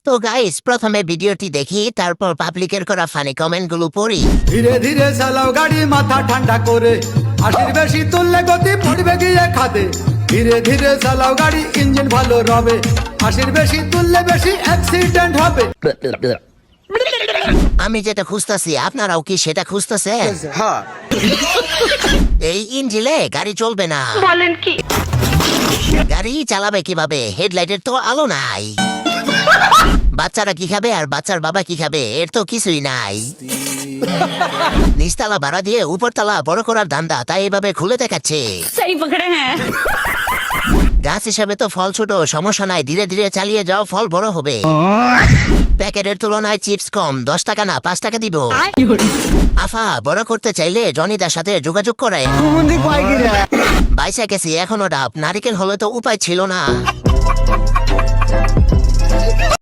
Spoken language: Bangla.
তো গাইস প্রথমে ভিডিওটি দেখি, তারপর পাবলিকের করা ফানি কমেন্ট গুলো পড়ি। ধীরে ধীরে চালাও গাড়ি, মাথা ঠান্ডা করে, আশির বেশি তুললে গতি পড়বে গিয়ে খাদে। ধীরে ধীরে চালাও গাড়ি, ইঞ্জিন ভালো রবে, আশির বেশি তুললে বেশি অ্যাক্সিডেন্ট হবে। আমি যেটা খুঁজতেছি আপনারাও কি সেটা খুঁজতেছেন? হ্যাঁ, এই ইঞ্জিনে গাড়ি চলবে না। বলেন কি? গাড়ি চালাবে কিভাবে? হেডলাইটের তো আলো নাই। বাচ্চারা কি খাবে আর বাচ্চার বাবা কি খাবে? এর তো কিছুই নাই। নিচতলা ভাড়া দিয়ে উপরতলা বড় করার ধান্দা, তাই এভাবে খুলে দেখাচ্ছে। सही पकड़े हैं। গাছ হিসাবে তো ফল ছোট, সমস্যা নাই, ধীরে ধীরে চালিয়ে যাও, ফল বড় হবে। প্যাকেটের তুলনায় চিপস কম, 10 টাকা না 5 টাকা দিব। আফা বড় করতে চাইলে জনিদার সাথে যোগাযোগ করে। বাইসা গেছি এখনো ডাব, নারিকেল হলে তো উপায় ছিল না।